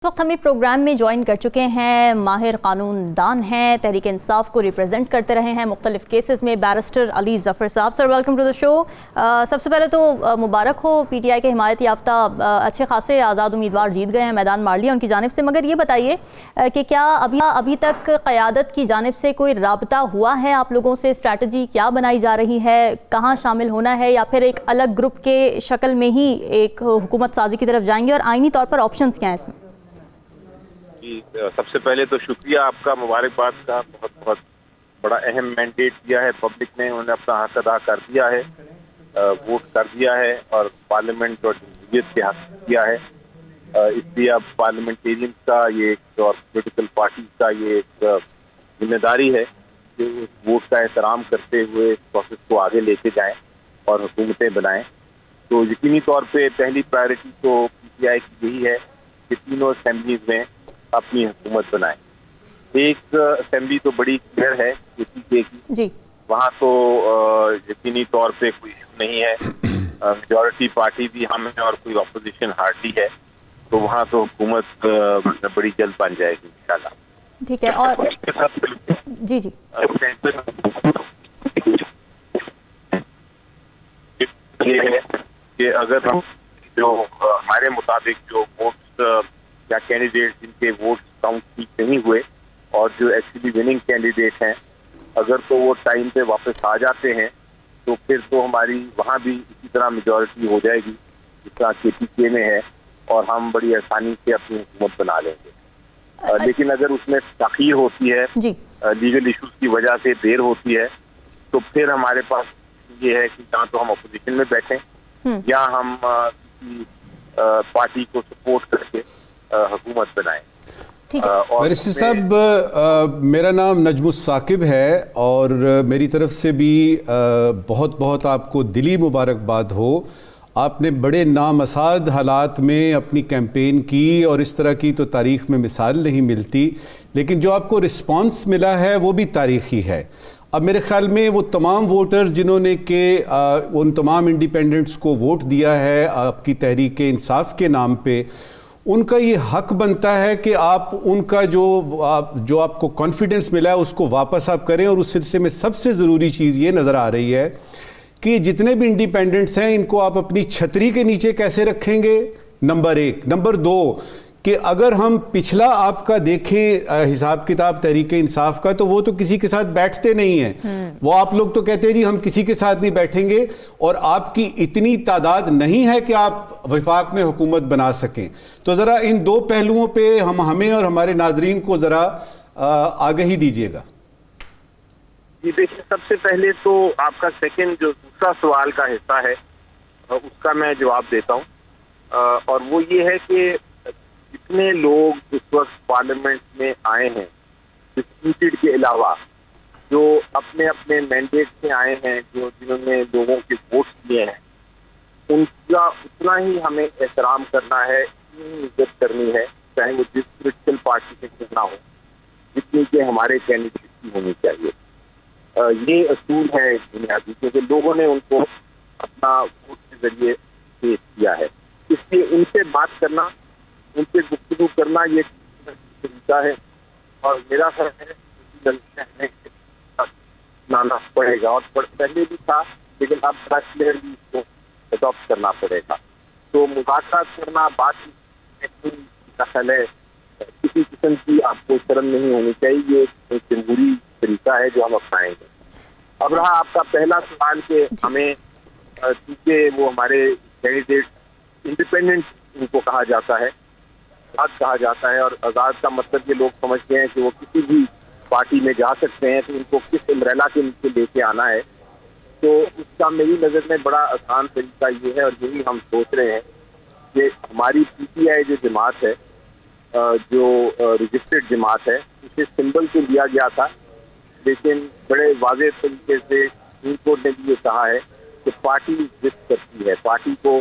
इस वक्त हमें प्रोग्राम में ज्वाइन कर चुके हैं माहिर कानून दान हैं, तहरीक इंसाफ को रिप्रेजेंट करते रहे हैं मुख्तलिफ केसेस में, बैरिस्टर अली ज़फ़र साहब। Sir welcome to the show. सबसे पहले तो मुबारक हो, पीटीआई के हिमायत याफ्ता अच्छे खासे आज़ाद उम्मीदवार जीत गए हैं, मैदान मार लिया उनकी जानिब से। मगर ये बताइए कि क्या अभी तक क़यादत की जानिब से कोई राबता हुआ है आप लोगों से? स्ट्रैटेजी क्या बनाई जा रही है, कहाँ शामिल होना है, या फिर एक अलग ग्रुप के शक्ल में ही एक हुकूमत साजी की तरफ जाएंगे, और आइनी तौर पर ऑप्शंस क्या हैं इसमें? सबसे पहले तो शुक्रिया आपका, मुबारकबाद का। बहुत बहुत बड़ा अहम मैंडेट दिया है पब्लिक ने, उन्होंने अपना हक अदा कर दिया है, वोट कर दिया है और पार्लियामेंट और जमहूरियत के हक किया है। इसलिए अब पार्लियामेंटेरियन का ये एक और पॉलिटिकल पार्टी का ये एक जिम्मेदारी है कि उस वोट का एहतराम करते हुए इस प्रोसेस को आगे लेके जाएं और हुकूमतें बनाएं। तो यकीनी तौर पे पहली प्रायोरिटी तो पीटीआई की यही है कि तीनों असेंबलीज में अपनी हुकूमत बनाए। एक असेंबली तो बड़ी क्लियर है यूपीके की, वहाँ तो यकीनी तौर पे कोई इशू नहीं है, मेजॉरिटी पार्टी भी हम है और कोई अपोजिशन हार्डली है, तो वहाँ तो हुकूमत बड़ी जल्द बन जाएगी इंशाल्लाह। ठीक है। और जी ये है कि अगर हम जो हमारे मुताबिक जो वोट्स या कैंडिडेट जिनके वोट काउंट ठीक नहीं हुए और जो एक्चुअली विनिंग कैंडिडेट हैं, अगर तो वो टाइम पे वापस आ जाते हैं तो फिर तो हमारी वहाँ भी इसी तरह मेजॉरिटी हो जाएगी जिस तरह केपीके में है, और हम बड़ी आसानी से अपनी हुकूमत बना लेंगे। लेकिन अगर उसमें ताख़ीर होती है, लीगल इश्यूज की वजह से देर होती है, तो फिर हमारे पास ये है कि या तो हम अपोजिशन में बैठें या हम किसी पार्टी को सपोर्ट करके हुकूमत बनाएं। बैरिस्टर साहब, मेरा नाम नजमुस साकिब है और मेरी तरफ से भी बहुत बहुत आपको दिली मुबारकबाद हो। आपने बड़े नामसाद हालात में अपनी कैंपेन की और इस तरह की तो तारीख़ में मिसाल नहीं मिलती, लेकिन जो आपको रिस्पांस मिला है वो भी तारीख़ी है। अब मेरे ख्याल में वो तमाम वोटर्स जिन्होंने के उन तमाम इंडिपेंडेंट्स को वोट दिया है आपकी तहरीक इंसाफ के नाम पे, उनका ये हक बनता है कि आप उनका जो आपको कॉन्फिडेंस मिला है उसको वापस आप करें। और उस सिलसिले में सबसे ज़रूरी चीज़ ये नज़र आ रही है कि जितने भी इंडिपेंडेंट्स हैं इनको आप अपनी छतरी के नीचे कैसे रखेंगे, नंबर एक। नंबर दो कि अगर हम पिछला आपका देखें हिसाब किताब तहरीक इंसाफ का, तो वो तो किसी के साथ बैठते नहीं हैं। वो आप लोग तो कहते हैं जी हम किसी के साथ नहीं बैठेंगे, और आपकी इतनी तादाद नहीं है कि आप वफाक में हुकूमत बना सकें। तो ज़रा इन दो पहलुओं पे हमें और हमारे नाजरीन को ज़रा आगाही दीजिएगा। जी देखिए, सबसे पहले तो आपका सेकंड जो दूसरा सवाल का हिस्सा है उसका मैं जवाब देता हूँ, और वो ये है कि जितने लोग इस वक्त पार्लियामेंट में आए हैं डिस्प्यूटेड के अलावा, जो अपने अपने मैंडेट से आए हैं, जो जिन्होंने लोगों के वोट दिए हैं, उनका उतना ही हमें एहतराम करना है, इज्जत करनी है, चाहे वो जिस पोलिटिकल पार्टी से क्यों ना हो, जितनी कि हमारे कैंडिडेट की होनी चाहिए। ये असूल है बुनियादी, क्योंकि लोगों ने उनको अपना वोट के जरिए पेश किया है। इसलिए उनसे बात करना, उनसे गुफ्तगू करना ये तरीका है, और मेरा ख्याल है लाना पड़ेगा, और पहले भी था लेकिन अब बड़ा क्लियरली इसको अडॉप्ट करना पड़ेगा। तो मुज़ाकरात करना, बातचीत है, किसी किस्म की आपको शर्म नहीं होनी चाहिए, ये एक जमहूरी तरीका है जो हम अपनाएंगे। अब रहा आपका पहला सवाल कि हमें चूँकि वो हमारे कैंडिडेट इंडिपेंडेंट उनको कहा जाता है, आज़ाद कहा जाता है, और आज़ाद का मतलब ये लोग समझते हैं कि वो किसी भी पार्टी में जा सकते हैं, तो उनको किस अम्ब्रेला के नीचे लेके आना है। तो उसका मेरी नज़र में बड़ा आसान तरीका ये है, और यही हम सोच रहे हैं कि हमारी पीटीआई जो जमात है, जो रजिस्टर्ड जमात है, उसे सिंबल तो दिया गया था, लेकिन बड़े वाज़ेह तरीके से सुप्रीम कोर्ट ने भी ये कहा है कि पार्टी एग्जिस्ट करती है, पार्टी को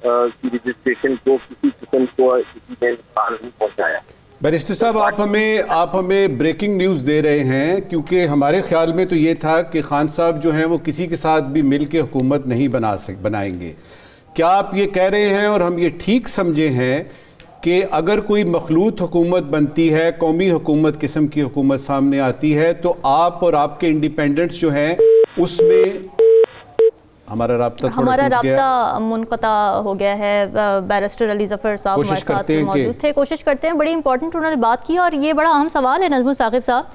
की रजिस्ट्रेशन को किसी किस्म को किसी ने नुकसान नहीं पहुँचाया। बैरिस्टर साहब, आप हमें ब्रेकिंग न्यूज़ दे रहे हैं, क्योंकि हमारे ख्याल में तो ये था कि खान साहब जो हैं वो किसी के साथ भी मिल के हुकूमत नहीं बनाएंगे। क्या आप ये कह रहे हैं और हम ये ठीक समझे हैं کہ اگر کوئی مخلوط حکومت بنتی ہے، قومی حکومت قسم کی حکومت سامنے آتی ہے، تو آپ اور آپ کے انڈیپینڈنٹس جو ہیں اس میں ہمارا رابطہ منقطع ہو گیا ہے. بیرسٹر علی ظفر صاحب ہمارے ساتھ موجود تھے. کوشش کرتے ہیں. بڑی امپورٹنٹ انہوں نے بات کی اور یہ بڑا اہم سوال ہے نجم الثاقب صاحب